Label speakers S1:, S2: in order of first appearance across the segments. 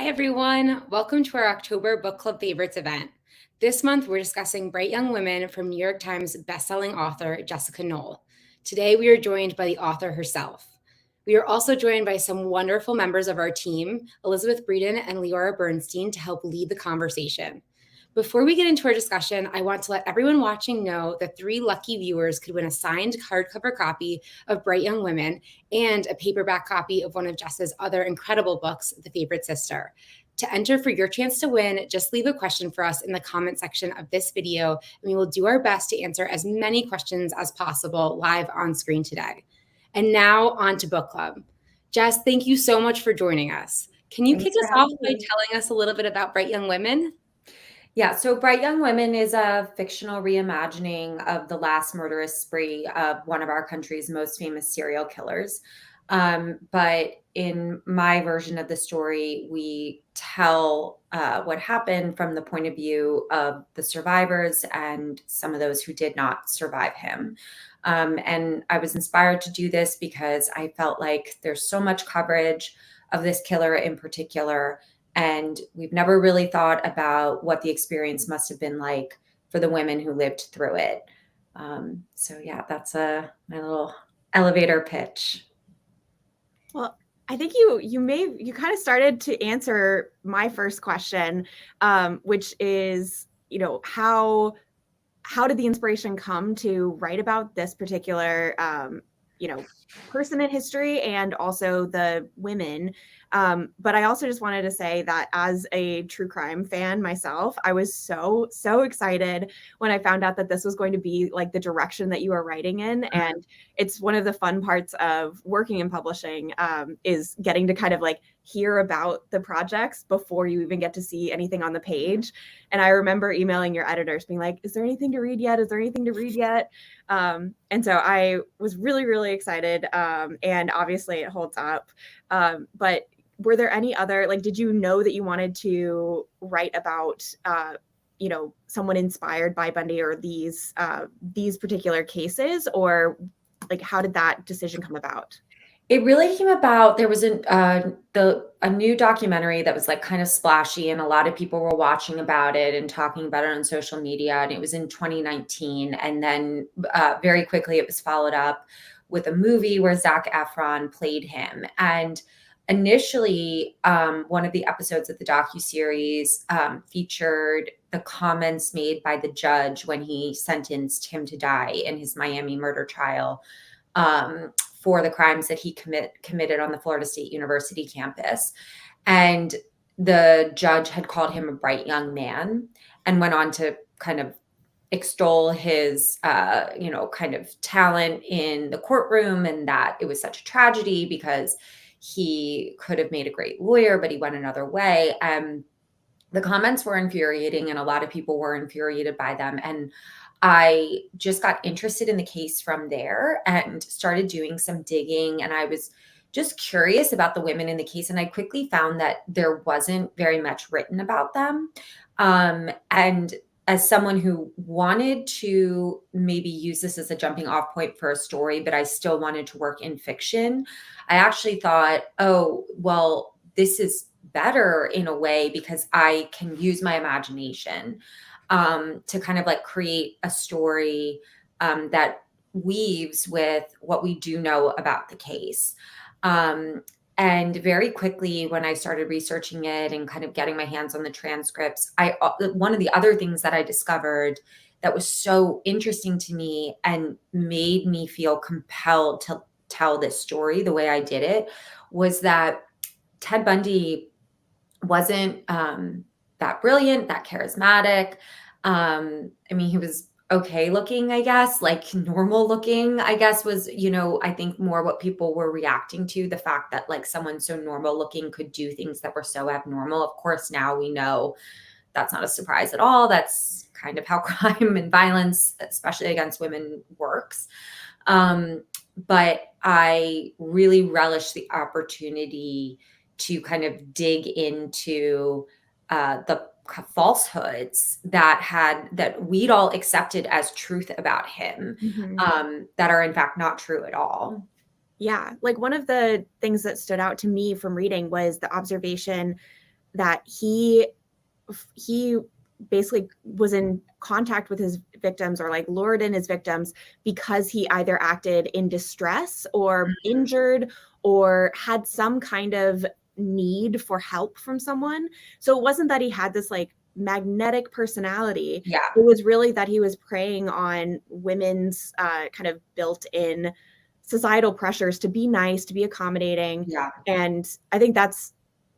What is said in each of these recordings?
S1: everyone. Welcome to our October Book Club Favorites event. This month, we're discussing Bright Young Women from New York Times bestselling author Jessica Knoll. Today, we are joined by the author herself. We are also joined by some wonderful members of our team, Elizabeth Breeden and Leora Bernstein, to help lead the conversation. Before we get into our discussion, I want to let everyone watching know that 3 lucky viewers could win a signed hardcover copy of Bright Young Women and a paperback copy of one of Jess's other incredible books, The Favorite Sister. To enter for your chance to win, just leave a question for us in the comment section of this video, and we will do our best to answer as many questions as possible live on screen today. And now on to book club. Jess, thank you so much for joining us. Can you kick us off by telling us a little bit about Bright Young Women?
S2: Yeah, so Bright Young Women is a fictional reimagining of the last murderous spree of one of our country's most famous serial killers. But in my version of the story, we tell what happened from the point of view of the survivors and some of those who did not survive him. And I was inspired to do this because I felt like there's so much coverage of this killer in particular, and we've never really thought about what the experience must have been like for the women who lived through it. So yeah, that's my little elevator pitch.
S3: Well, I think you kind of started to answer my first question, which is, how did the inspiration come to write about this particular, person in history and also the women. But I also just wanted to say that as a true crime fan myself, I was so excited when I found out that this was going to be like the direction that you are writing in. And it's one of the fun parts of working in publishing, is getting to kind of like hear about the projects before you even get to see anything on the page. And I remember emailing your editors being like, is there anything to read yet? Is there anything to read yet? And so I was really excited. And obviously it holds up. But were there any other, did you know that you wanted to write about, someone inspired by Bundy or these particular cases, or how did that decision come about?
S2: It really came about, there was a new documentary that was kind of splashy, and a lot of people were watching about it and talking about it on social media, and it was in 2019. And then very quickly it was followed up with a movie where Zac Efron played him. And initially, one of the episodes of the docuseries featured the comments made by the judge when he sentenced him to die in his Miami murder trial, for the crimes that he committed on the Florida State University campus. And the judge had called him a bright young man and went on to kind of extol his, kind of talent in the courtroom, and that it was such a tragedy because he could have made a great lawyer, but he went another way. The comments were infuriating, and a lot of people were infuriated by them. And I just got interested in the case from there and started doing some digging. And I was just curious about the women in the case. And I quickly found that there wasn't very much written about them. And as someone who wanted to maybe use this as a jumping off point for a story, but I still wanted to work in fiction, I actually thought, oh, well, this is better in a way because I can use my imagination to kind of create a story that weaves with what we do know about the case. And very quickly, when I started researching it and kind of getting my hands on the transcripts, one of the other things that I discovered that was so interesting to me and made me feel compelled to tell this story the way I did it was that Ted Bundy wasn't that brilliant, that charismatic. He was okay looking, I guess, normal looking, I guess, was, I think more what people were reacting to, the fact that someone so normal looking could do things that were so abnormal. Of course, now we know that's not a surprise at all. That's kind of how crime and violence, especially against women, works. But I really relished the opportunity to kind of dig into the falsehoods that we'd all accepted as truth about him, that are in fact not true at all.
S3: Yeah. One of the things that stood out to me from reading was the observation that he basically was in contact with his victims, or like lured in his victims, because he either acted in distress or injured or had some kind of need for help from someone. So it wasn't that he had this like magnetic personality.
S2: Yeah.
S3: It was really that he was preying on women's kind of built-in societal pressures to be nice, to be accommodating.
S2: Yeah.
S3: And I think that's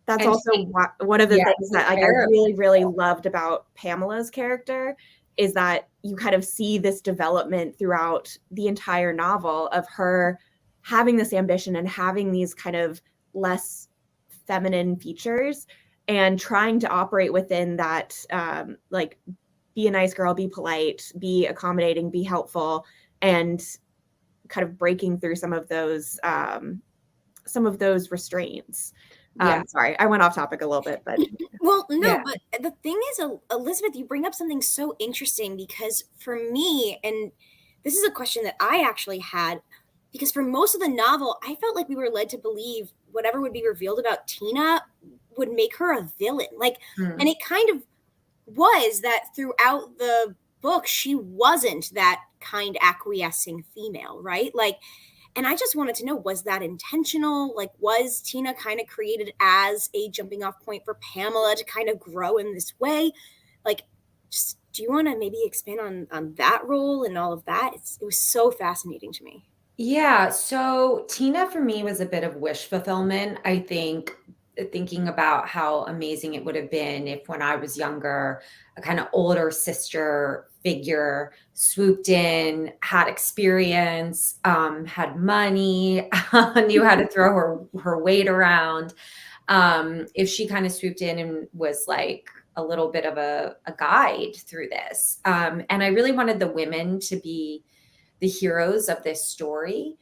S2: And
S3: also one of the things that like I really, really loved about Pamela's character, is that you kind of see this development throughout the entire novel of her having this ambition and having these kind of less feminine features and trying to operate within that, like, be a nice girl, be polite, be accommodating, be helpful, and kind of breaking through some of those restraints.
S2: Yeah.
S3: Sorry, I went off topic a little bit, but
S4: well, no,
S2: Yeah.
S4: but the thing is, Elizabeth, you bring up something so interesting, because for me, and this is a question that I actually had, because for most of the novel, I felt like we were led to believe whatever would be revealed about Tina would make her a villain. Like, and it kind of was that throughout the book, she wasn't that kind, acquiescing female, right? Like, and I just wanted to know, was that intentional? Like, was Tina kind of created as a jumping off point for Pamela to kind of grow in this way? Like, just, do you want to maybe expand on that role and all of that? It was so fascinating to me.
S2: Yeah. So Tina for me was a bit of wish fulfillment. I think thinking about how amazing it would have been if, when I was younger, a kind of older sister figure swooped in, had experience, had money, knew how to throw her weight around. If she kind of swooped in and was like a little bit of a guide through this. And I really wanted the women to be the heroes of this story.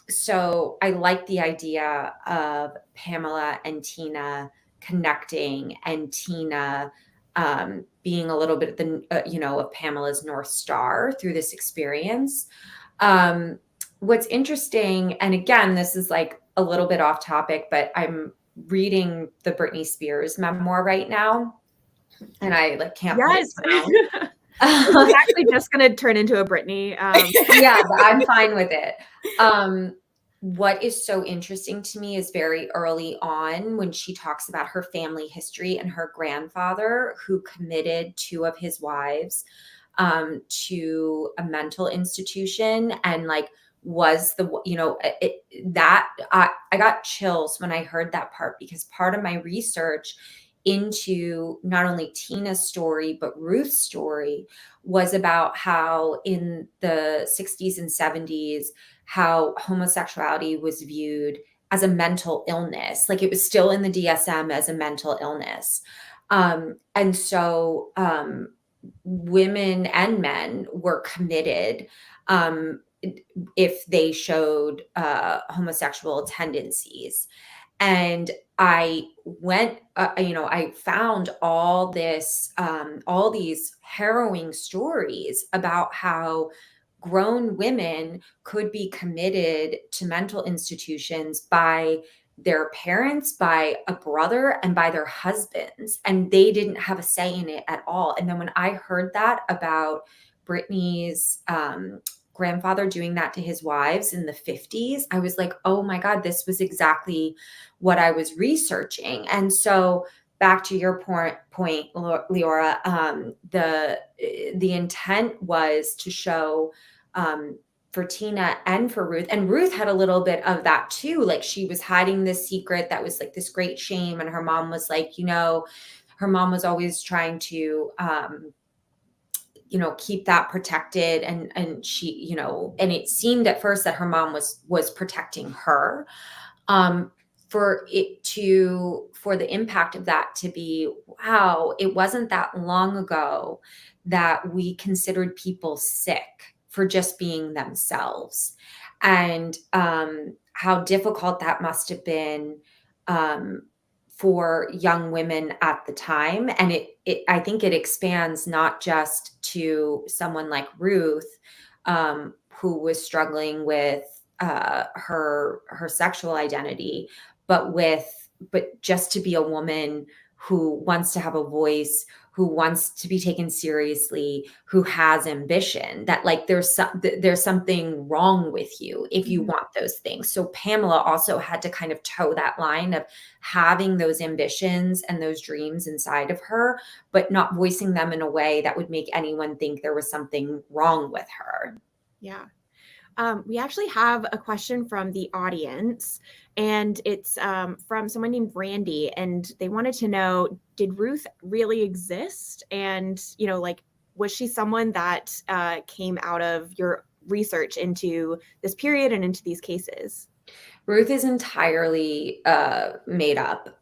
S2: So I like the idea of Pamela and Tina connecting, and Tina being a little bit of the, of Pamela's North Star through this experience. What's interesting, and again, this is like a little bit off topic, but I'm reading the Britney Spears memoir right now, and I like can't put it down.
S3: It's actually just going to turn into a Britney.
S2: Yeah, but I'm fine with it. What is so interesting to me is very early on when she talks about her family history and her grandfather, who committed two of his wives to a mental institution, and like was the, I got chills when I heard that part, because part of my research into not only Tina's story, but Ruth's story was about how in the 60s and 70s, how homosexuality was viewed as a mental illness. Like, it was still in the DSM as a mental illness. And so women and men were committed if they showed homosexual tendencies. And I went, I found all these harrowing stories about how grown women could be committed to mental institutions by their parents, by a brother, and by their husbands. And they didn't have a say in it at all. And then when I heard that about Britney's grandfather doing that to his wives in the 50s, I was like, oh my God, this was exactly what I was researching. And so back to your point, Leora, the intent was to show for Tina and for Ruth. And Ruth had a little bit of that too. Like, she was hiding this secret that was like this great shame. And her mom was like, her mom was always trying to, keep that protected. And she, and it seemed at first that her mom was protecting her. For the impact of that to be, wow, it wasn't that long ago that we considered people sick for just being themselves, and how difficult that must have been for young women at the time. And I think it expands not just to someone like Ruth, who was struggling with her sexual identity, but with but just to be a woman who wants to have a voice, who wants to be taken seriously, who has ambition, that like there's something wrong with you if you want those things. So Pamela also had to kind of toe that line of having those ambitions and those dreams inside of her, but not voicing them in a way that would make anyone think there was something wrong with her.
S3: Yeah. We actually have a question from the audience, and it's from someone named Brandy, and they wanted to know, did Ruth really exist? And, you know, like, was she someone that came out of your research into this period and into these cases?
S2: Ruth is entirely made up.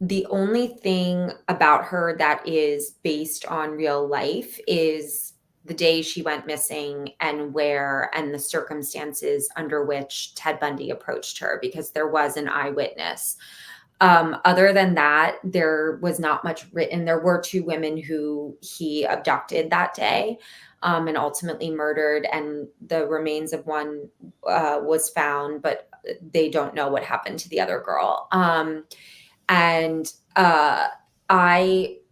S2: The only thing about her that is based on real life is the day she went missing and where and the circumstances under which Ted Bundy approached her, because there was an eyewitness. Other than that, there was not much written. There were 2 women who he abducted that day and ultimately murdered, and the remains of one was found, but they don't know what happened to the other girl.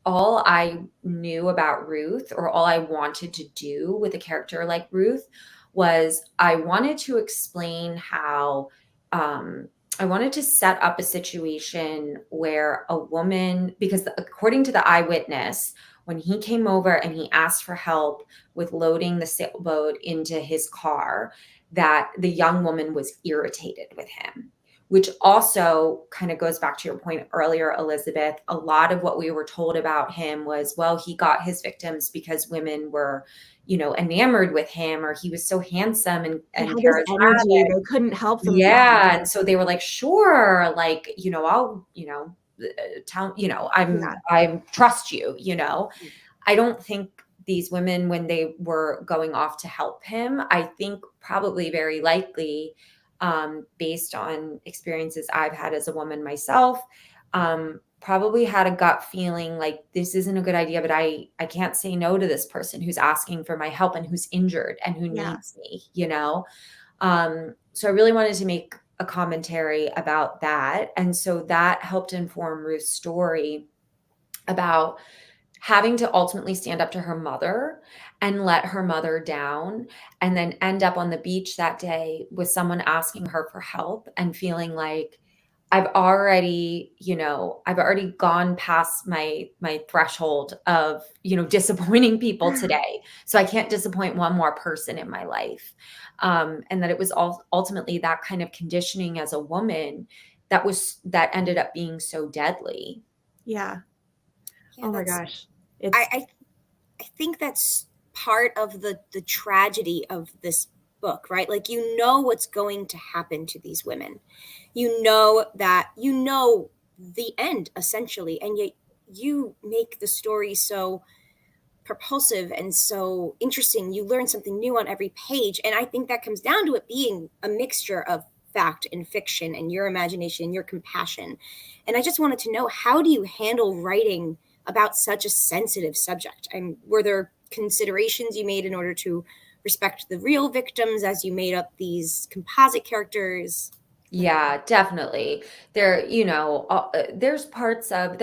S2: All I knew about Ruth, or all I wanted to do with a character like Ruth, was I wanted to explain how I wanted to set up a situation where a woman, because according to the eyewitness, when he came over and he asked for help with loading the sailboat into his car, that the young woman was irritated with him, which also kind of goes back to your point earlier, Elizabeth. A lot of what we were told about him was, well, he got his victims because women were, you know, enamored with him, or he was so handsome and
S3: Had this energy, they couldn't help themselves.
S2: Yeah. And so they were like, sure, like, you know, I'll, you know, tell, you know, I trust you, you know. I don't think these women, when they were going off to help him, I think probably very likely, based on experiences I've had as a woman myself, probably had a gut feeling like this isn't a good idea, but I can't say no to this person who's asking for my help and who's injured and who needs me, you know? So I really wanted to make a commentary about that. And so that helped inform Ruth's story about having to ultimately stand up to her mother and let her mother down, and then end up on the beach that day with someone asking her for help and feeling like I've already gone past my threshold of, you know, disappointing people today. So I can't disappoint one more person in my life. And that it was ultimately that kind of conditioning as a woman that ended up being so deadly.
S3: Yeah. Oh my gosh.
S4: I think that's part of the tragedy of this book, right? Like, you know what's going to happen to these women. You know the end, essentially, and yet you make the story so propulsive and so interesting. You learn something new on every page, and I think that comes down to it being a mixture of fact and fiction and your imagination and your compassion. And I just wanted to know, how do you handle writing about such a sensitive subject? And were there considerations you made in order to respect the real victims as you made up these composite characters?
S2: Yeah, definitely. There, you know, there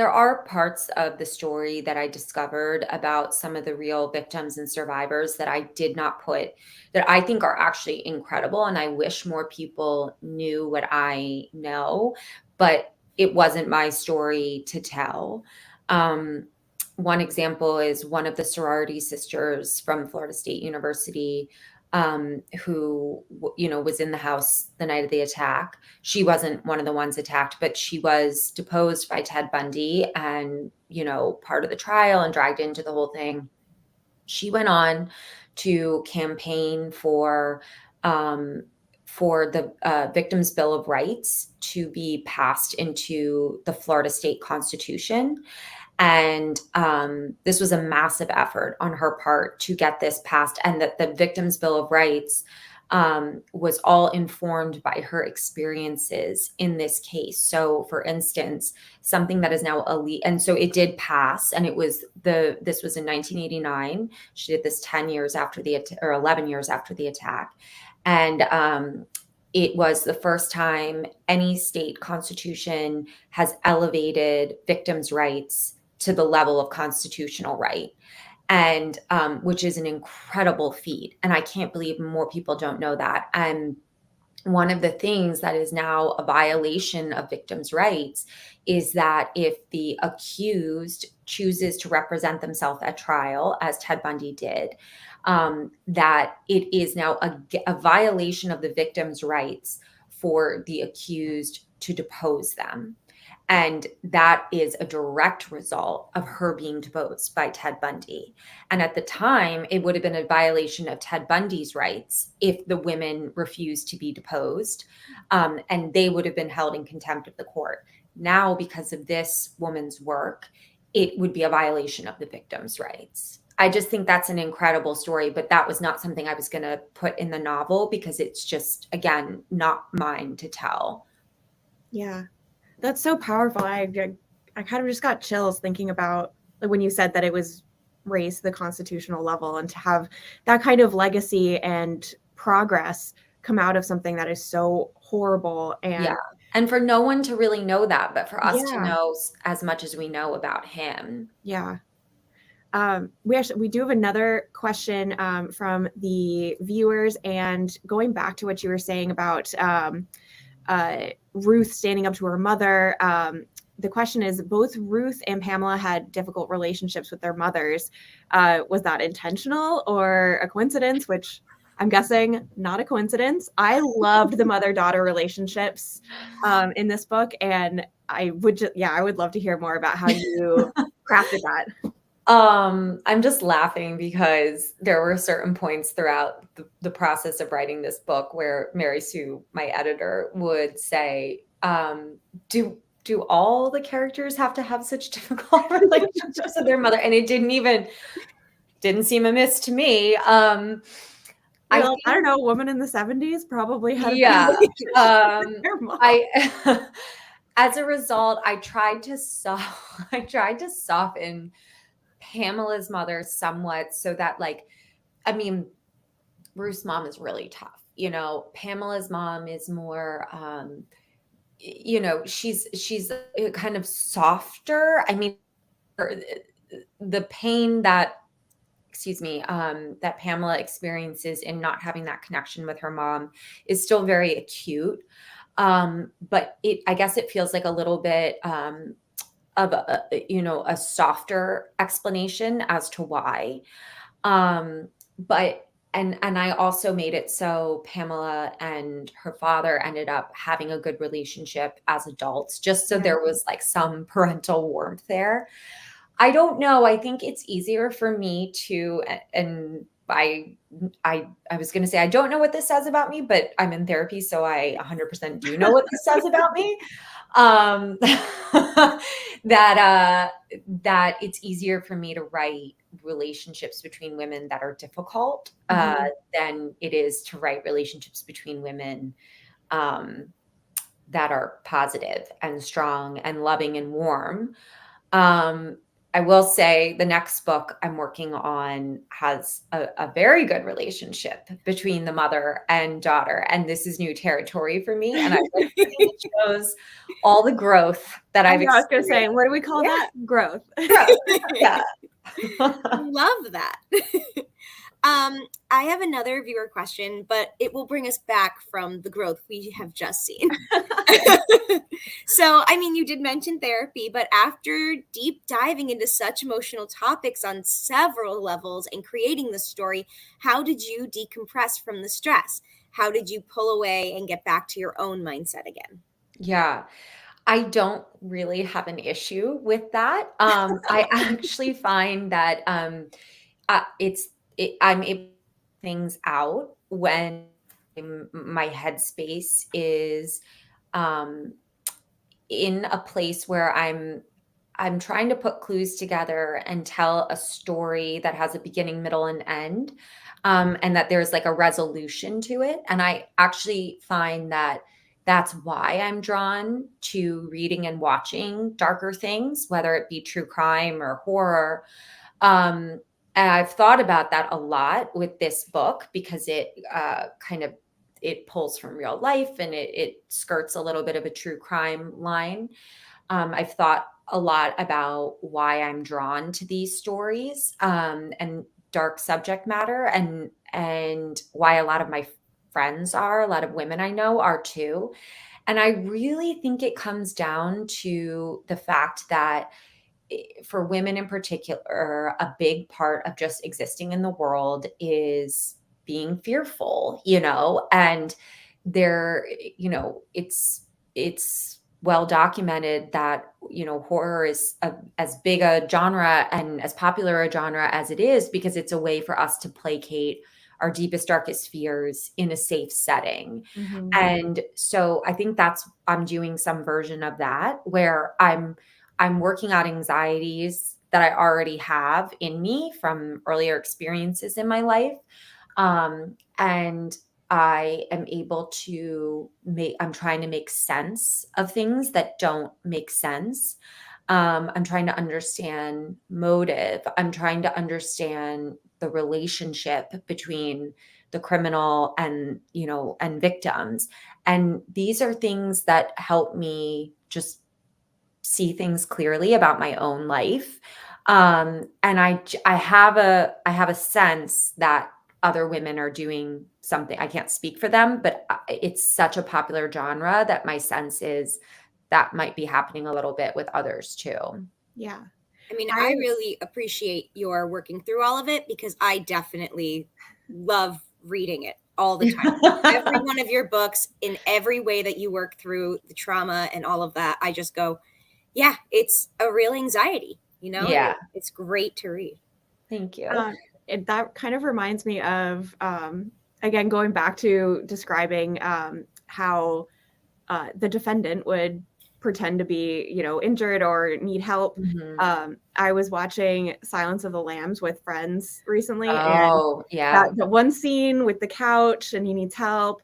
S2: are parts of the story that I discovered about some of the real victims and survivors that I did not put, that I think are actually incredible. And I wish more people knew what I know, but it wasn't my story to tell. One example is one of the sorority sisters from Florida State University, who, you know, was in the house the night of the attack. She wasn't one of the ones attacked, but she was deposed by Ted Bundy and, you know, part of the trial and dragged into the whole thing. She went on to campaign for the Victims' Bill of Rights to be passed into the Florida State Constitution. And this was a massive effort on her part to get this passed, and that the Victims' Bill of Rights was all informed by her experiences in this case. So, for instance, something that is now elite, and so it did pass, and this was in 1989. She did this 10 years after or 11 years after the attack, and it was the first time any state constitution has elevated victims' rights to the level of constitutional right, and which is an incredible feat. And I can't believe more people don't know that. And one of the things that is now a violation of victims' rights is that if the accused chooses to represent themselves at trial, as Ted Bundy did, that it is now a violation of the victim's rights for the accused to depose them. And that is a direct result of her being deposed by Ted Bundy. And at the time, it would have been a violation of Ted Bundy's rights if the women refused to be deposed, and they would have been held in contempt of the court. Now, because of this woman's work, it would be a violation of the victim's rights. I just think that's an incredible story, but that was not something I was going to put in the novel because it's just, again, not mine to tell.
S3: Yeah. That's so powerful. I kind of just got chills thinking about when you said that it was raised to the constitutional level, and to have that kind of legacy and progress come out of something that is so horrible.
S2: And for no one to really know that, but for us to
S3: Yeah.
S2: know as much as we know about him.
S3: Yeah. We do have another question from the viewers, and going back to what you were saying about Ruth standing up to her mother. The question is, both Ruth and Pamela had difficult relationships with their mothers. Was that intentional or a coincidence? Which I'm guessing not a coincidence. I loved the mother-daughter relationships in this book, and I would love to hear more about how you crafted that.
S2: I'm just laughing because there were certain points throughout the process of writing this book where Mary Sue, my editor, would say, do all the characters have to have such difficult relationships with their mother? And it didn't seem amiss to me. I
S3: don't know, a woman in the 70s probably had
S2: their mom. As a result, I tried to soften Pamela's mother somewhat, so that, Ruth's mom is really tough. Pamela's mom is more, she's kind of softer. The pain that Pamela experiences in not having that connection with her mom is still very acute. But I guess it feels like a little bit, of a softer explanation as to why. But I also made it so Pamela and her father ended up having a good relationship as adults, just so there was some parental warmth there. I don't know. I think it's easier for me to, and I was going to say, I don't know what this says about me, but I'm in therapy, so I 100% do know what this says about me. That it's easier for me to write relationships between women that are difficult than it is to write relationships between women that are positive and strong and loving and warm. I will say the next book I'm working on has a very good relationship between the mother and daughter. And this is new territory for me. And I think it shows all the growth that I've experienced.
S3: I was going to say, what do we call that? Growth.
S2: Yeah.
S4: Love that. I have another viewer question, but it will bring us back from the growth we have just seen. So, you did mention therapy, but after deep diving into such emotional topics on several levels and creating the story, how did you decompress from the stress? How did you pull away and get back to your own mindset again?
S2: Yeah. I don't really have an issue with that. I actually find that I'm able to things out when my headspace is in a place where I'm trying to put clues together and tell a story that has a beginning, middle, and end, and that there's a resolution to it. And I actually find that that's why I'm drawn to reading and watching darker things, whether it be true crime or horror. And I've thought about that a lot with this book because it kind of it pulls from real life, and it skirts a little bit of a true crime line. I've thought a lot about why I'm drawn to these stories, and dark subject matter, and why a lot of my friends are, a lot of women I know are too. And I really think it comes down to the fact that for women in particular, a big part of just existing in the world is being fearful, and there, it's well documented that, horror is as big a genre and as popular a genre as it is because it's a way for us to placate our deepest, darkest fears in a safe setting.
S3: Mhm.
S2: And so I think I'm doing some version of that where I'm working out anxieties that I already have in me from earlier experiences in my life. And I am able to I'm trying to make sense of things that don't make sense. I'm trying to understand motive. I'm trying to understand the relationship between the criminal and victims. And these are things that help me just see things clearly about my own life. And I have a sense that other women are doing something. I can't speak for them, but it's such a popular genre that my sense is that might be happening a little bit with others too.
S3: Yeah.
S4: I mean, I really appreciate your working through all of it because I definitely love reading it all the time. Every one of your books, in every way that you work through the trauma and all of that, I just go, yeah, it's a real anxiety,
S2: Yeah.
S4: It's great to read.
S2: Thank you.
S3: That kind of reminds me of, again, going back to describing how the defendant would pretend to be, injured or need help.
S2: Mhm.
S3: I was watching Silence of the Lambs with friends recently,
S2: Oh, yeah.
S3: and the one scene with the couch and he needs help.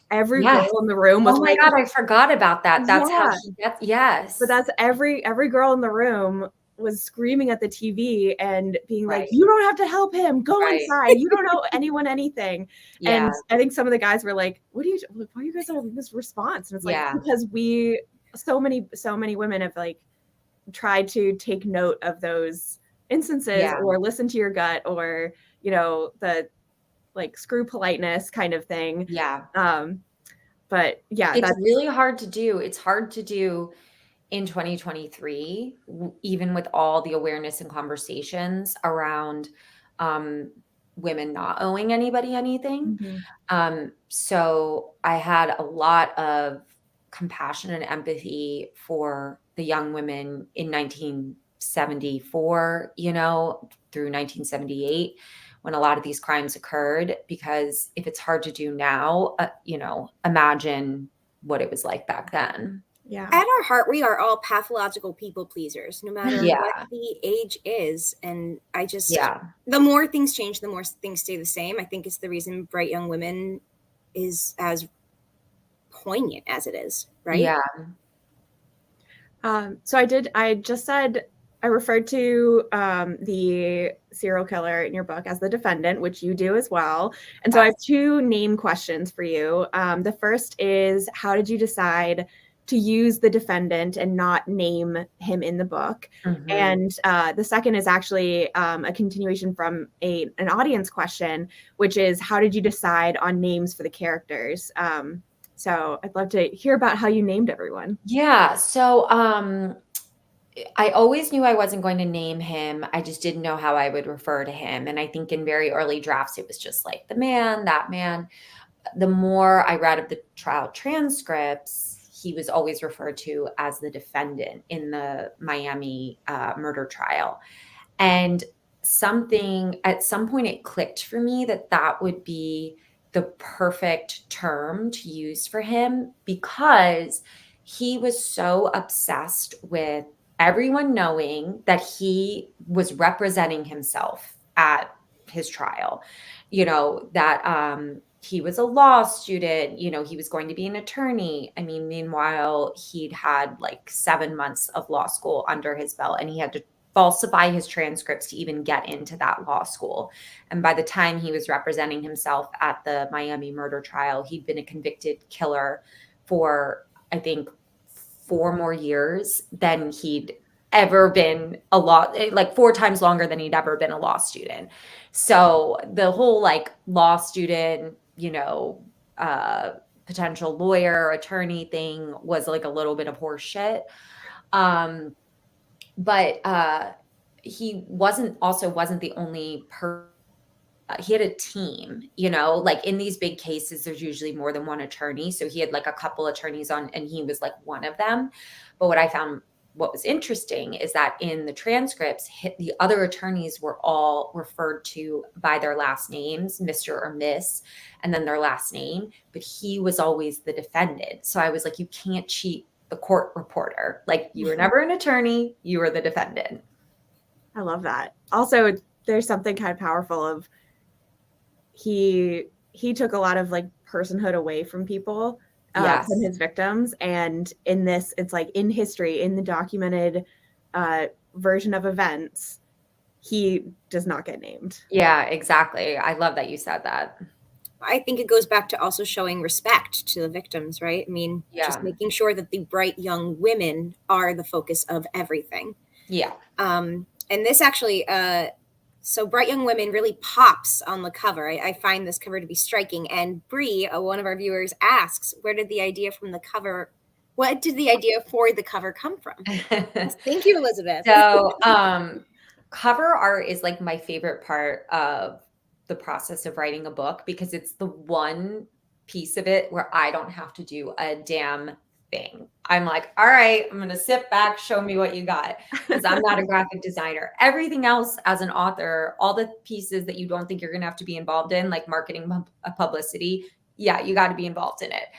S3: Every
S2: Yes.
S3: girl in the room was
S2: Oh my
S3: like,
S2: God, I forgot about that. That's how
S3: Yeah.
S2: she gets, yes.
S3: but that's every girl in the room was screaming at the TV and being like,
S2: Right.
S3: "You don't have to help him. Go
S2: Right.
S3: inside. You don't know anyone anything."
S2: Yeah.
S3: And I think some of the guys were like, why are you guys having this response? And it's like,
S2: Yeah.
S3: because so many women have like tried to take note of those instances
S2: Yeah.
S3: or listen to your gut or, the like screw politeness kind of thing.
S2: Yeah.
S3: But yeah,
S2: It's
S3: that's
S2: really hard to do. It's hard to do in 2023, even with all the awareness and conversations around women not owing anybody anything. So I had a lot of compassion and empathy for the young women in 1974, through 1978, when a lot of these crimes occurred, because if it's hard to do now, imagine what it was like back then.
S3: yeah.
S4: At our heart, we are all pathological people pleasers, no matter
S2: Yeah.
S4: what the age is. And I just,
S2: Yeah.
S4: the more things change, the more things stay the same. I think it's the reason Bright Young Women is as poignant as it is, right?
S2: Yeah.
S3: So I just said, I referred to the serial killer in your book as the defendant, which you do as well. And so I have two name questions for you. The first is, how did you decide to use the defendant and not name him in the book?
S2: Mhm.
S3: And the second is actually a continuation from an audience question, which is, how did you decide on names for the characters? So I'd love to hear about how you named everyone.
S2: Yeah. So I always knew I wasn't going to name him. I just didn't know how I would refer to him. And I think in very early drafts, it was just like the man, that man. The more I read of the trial transcripts, he was always referred to as the defendant in the Miami murder trial. And at some point, it clicked for me that would be the perfect term to use for him, because he was so obsessed with everyone knowing that he was representing himself at his trial, that he was a law student, he was going to be an attorney. I mean, meanwhile, he'd had like 7 months of law school under his belt, and he had to falsify his transcripts to even get into that law school. And by the time he was representing himself at the Miami murder trial, he'd been a convicted killer for, I think, 4 more years than he'd ever been like 4 times longer than he'd ever been a law student. So the whole like law student, potential lawyer, attorney thing was like a little bit of horse shit. But he wasn't the only person. He had a team, like in these big cases, there's usually more than one attorney. So he had like a couple attorneys on, and he was like one of them. But what was interesting is that in the transcripts, the other attorneys were all referred to by their last names, Mr. or Miss, and then their last name. But he was always the defendant. So I was like, you can't cheat the court reporter. Like, you were never an attorney, you were the defendant.
S3: I love that. Also, there's something kind of powerful of he took a lot of like personhood away from people, from his victims. And in this, it's like in history, in the documented version of events, he does not get named.
S2: Yeah, exactly. I love that you said that.
S4: I think it goes back to also showing respect to the victims, right? I mean, just making sure that the bright young women are the focus of everything.
S2: Yeah.
S4: And this actually, so Bright Young Women really pops on the cover. I find this cover to be striking. And Bree, one of our viewers, asks, what did the idea for the cover come from? Thank you, Elizabeth.
S2: So cover art is like my favorite part of the process of writing a book, because it's the one piece of it where I don't have to do a damn thing. I'm like, all right, I'm going to sit back, show me what you got, because I'm not a graphic designer. Everything else as an author, all the pieces that you don't think you're going to have to be involved in, like marketing, publicity, yeah, you got to be involved in it.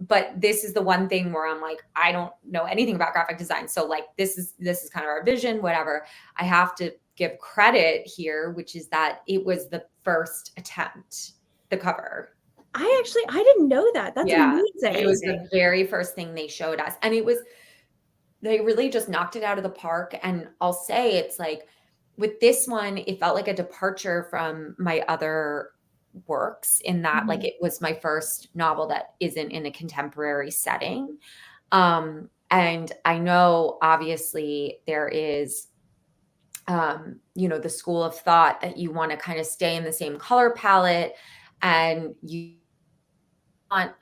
S2: But this is the one thing where I'm like, I don't know anything about graphic design. So like, this is kind of our vision, whatever. I have to give credit here, which is that it was the first attempt, the cover.
S3: I didn't know that. That's amazing.
S2: It was the very first thing they showed us. And they really just knocked it out of the park. And I'll say, it's like, with this one, it felt like a departure from my other works in that like, it was my first novel that isn't in a contemporary setting. And I know obviously there is, the school of thought that you want to kind of stay in the same color palette, and you want,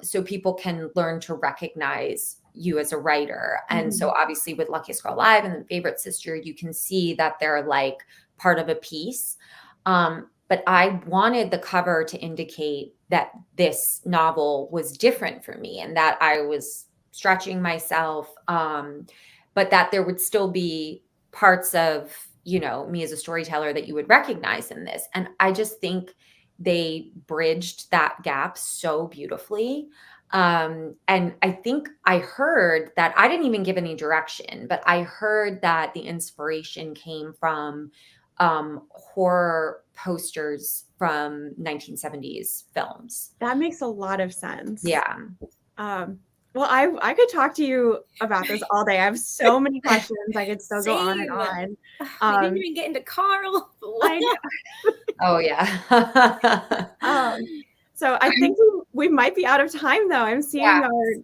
S2: so people can learn to recognize you as a writer. And so obviously with Luckiest Girl Alive and The Favorite Sister, you can see that they're like part of a piece. But I wanted the cover to indicate that this novel was different for me, and that I was stretching myself, but that there would still be parts of, me as a storyteller that you would recognize in this. And I just think they bridged that gap so beautifully. And I think I heard that, I didn't even give any direction, but I heard that the inspiration came from horror posters from 1970s films.
S3: That makes a lot of sense.
S2: Yeah.
S3: Well, I could talk to you about this all day. I have so many questions. I could still go on and on.
S4: I didn't even get into Carl.
S3: I know.
S2: Oh yeah.
S3: So I think we might be out of time, though. I'm seeing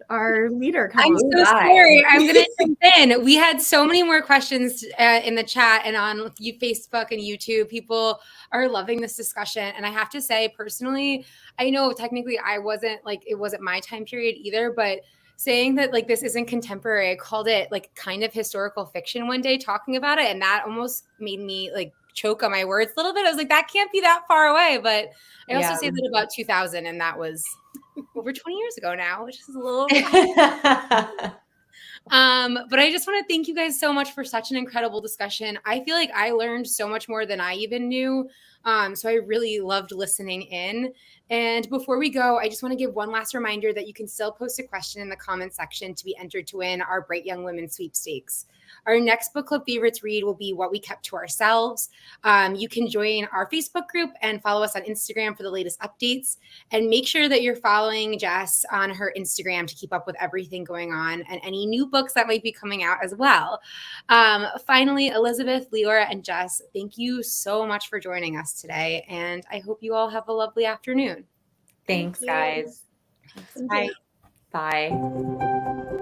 S3: our leader come.
S1: I'm so sorry. I'm going to jump in. We had so many more questions in the chat and on Facebook and YouTube. People are loving this discussion. And I have to say, personally, I know technically it wasn't my time period either, but saying that like this isn't contemporary, I called it like kind of historical fiction one day talking about it. And that almost made me like choke on my words a little bit. I was like, that can't be that far away. But I also say that about 2000, and that was over 20 years ago now, which is a little but I just want to thank you guys so much for such an incredible discussion. I feel like I learned so much more than I even knew. So I really loved listening in. And before we go, I just want to give one last reminder that you can still post a question in the comment section to be entered to win our Bright Young Women sweepstakes. Our next book club favorites read will be What We Kept to Ourselves. You can join our Facebook group and follow us on Instagram for the latest updates. And make sure that you're following Jess on her Instagram to keep up with everything going on and any new books that might be coming out as well. Finally, Elizabeth, Leora, and Jess, thank you so much for joining us today. And I hope you all have a lovely afternoon.
S2: Thanks,
S4: Thank you.
S2: guys.
S3: Thank
S1: Bye.
S3: you.
S2: Bye.